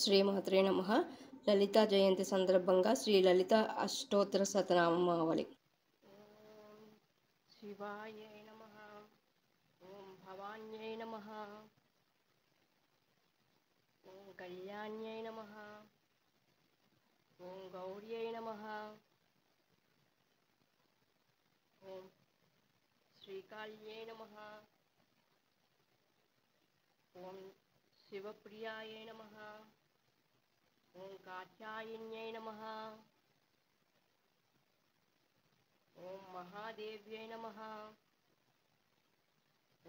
శ్రీమాత్రే నమః. లలితా జయంతి సందర్భంగా శ్రీ లలిత అష్టోత్తర శతనామావళి. ఓం శివాయై నమః. ఓం భవాన్యై నమః. ఓం కళ్యాణ్యై నమః. ఓం గౌర్యై నమః. ఓం శ్రీకాళ్యై నమః. ఓం శివప్రియాయై నమః. ఓం కాత్యాయన్యై నమః. ఓం మహాదేవ్యై నమః.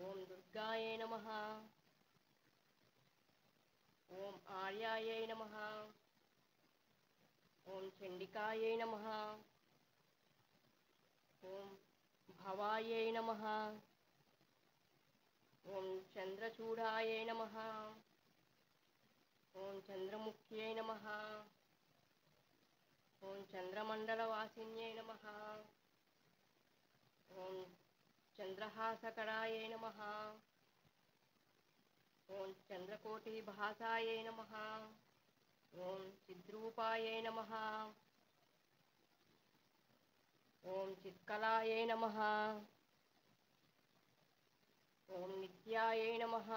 ఓం దుర్గాయై నమః. ఓం ఆర్యాయై నమః. ఓం చండికాయై నమః. ఓం భవాయై నమః. ఓం చంద్రచూడాయై నమః. ఓం చంద్రముఖ్యై నమః. ఓం చంద్రమండలవాసిన్యై నమః. ఓం చంద్రహాసకరాయై నమః. ఓం చంద్రకోటిభాసాయై నమః. ఓం చిద్రూపాయై నమః. ఓం చిత్కలాయై నమః. ఓం నిత్యాయై నమః.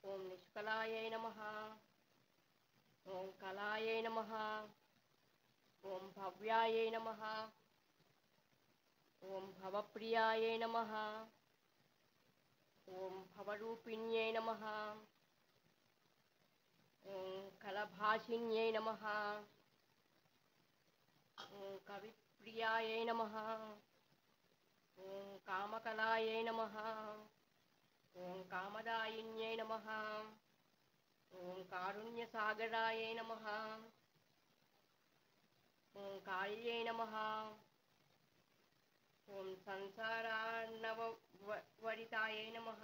ఓం నిష్కలాయై నమః. ఓం కలాయై నమః. ఓం భవ్యాయై నమః. ఓం భవప్రియాయై నమః. ఓం భవరూపిణ్యై నమః. ఓం కలభాషిన్యై నమః. ఓం కవిప్రియాయై నమః. ఓం కామకలాయై నమః. ఓం కామదాయిన్యై నమః. ఓం కారుణ్యసాగరాయై నమః. ఓం కాళ్యై నమః. ఓం సంసారార్ణవవరితాయై నమః.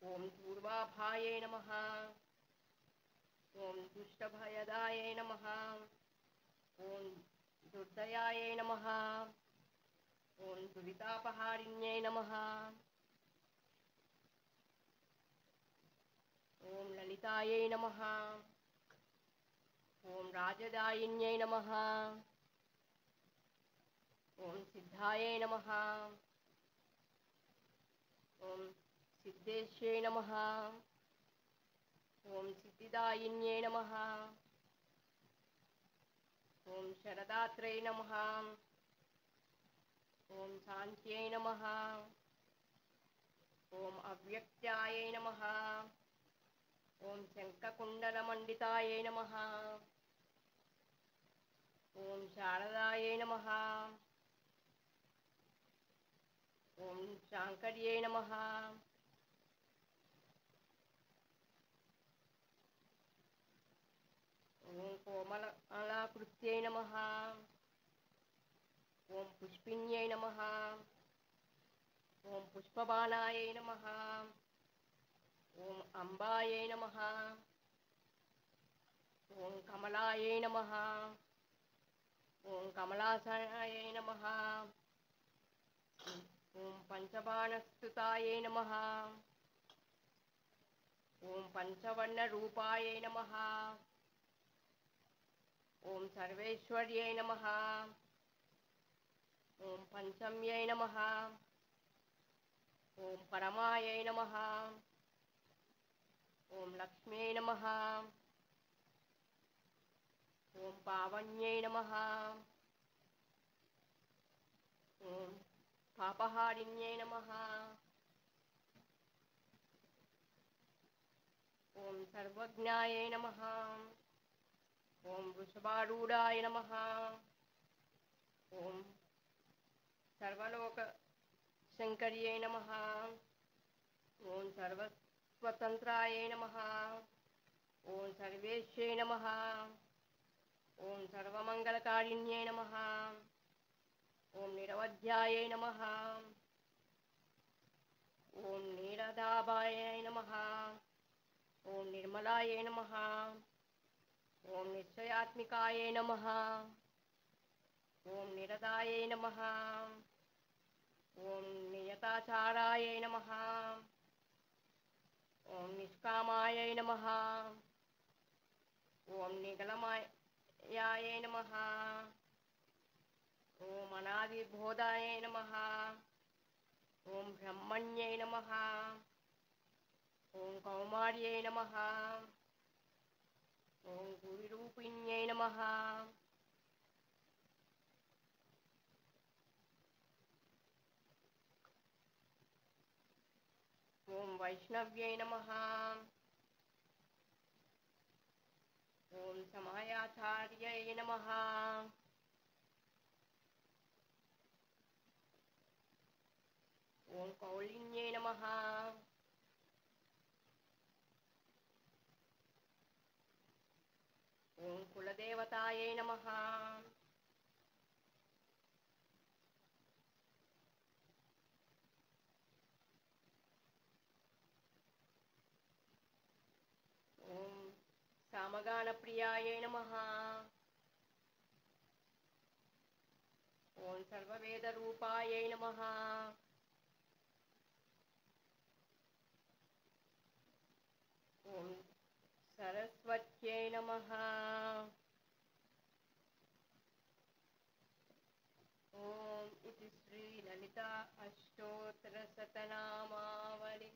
ఓం పూర్వాభాయై నమః. ఓం దుష్టభయదాయై నమః. ఓం దుర్దయాయై నమః. ఓం దురితాపహారిణ్యై నమః. ఓం లలితాయై నమః. ఓం రాజదాయిన్యై నమః. ఓం సిద్ధాయై నమః. ఓం సిద్ధేశ్యై నమః. ఓం సిద్ధిదాయిన్యై నమః. ఓం శరదాత్రై నమః. ఓం శాంత్యై నమః. ఓం అవ్యక్త్యాయై నమః. ఓం శంఖకుండలమండితాయై నమః. ఓం శారదాయై నమః. ఓం శాంకర్యై నమః. ఓం కోమలాకృత్యై నమః. ఓం పుష్పిణ్యై నమః. ఓం పుష్పబాణాయై నమః. ఓం అంబాయై నమః. ఓం కమలాయై నమః. ఓం కమలాసనాయై నమః. ఓం పంచబాణస్తుతాయై నమః. ఓం పంచవర్ణరూపాయై నమః. ఓం సర్వేశ్వర్యై నమః. ఓం పంచమ్యై నమః. ఓం పరమాయై నమః. ఓం లక్ష్మ్యై నమః. ఓం పావన్యై నమః. ఓం పాపహారిణ్యై నమః. ఓం సర్వజ్ఞాయై నమః. ఓం వృషభారూఢాయ నమః. ఓం సర్వలోక శంకర్యై నమః. ఓం సర్వస్వతంత్రాయై నమః. ఓం సర్వేశ్యై నమః. ఓం సర్వమంగళకారిణ్యై నమః. ఓం నిరవధ్యాయై నమః. ఓం నీరదాభాయై నమః. ఓం నిర్మలాయై నమః. ఓం నిశ్చయాత్మికాయై నమః. ఓం నిరదాయై నమః. ఓం నియతాచారాయై నమః. ఓం నిష్కామాయై నమః. ఓం నిగలమయాయై నమః. ఓం అనాదిబోధాయై నమః. ఓం బ్రహ్మణ్యై నమః. ఓం కౌమార్యై నమః. ఓం గురురూపిణ్యై నమః. ఓం వైష్ణవ్యై నమః. ఓం సమాయాచార్యై నమః. ఓం కౌలిన్యై నమః. ఓం కులదేవతాయై నమః. ఓం సామగానప్రియాయై నమః. ఓం సర్వవేదరూపాయై నమః. ఓం సరస్వత్యై నమః. ఓం ఇది శ్రీ లలితా అష్టోత్తర శతనామావళి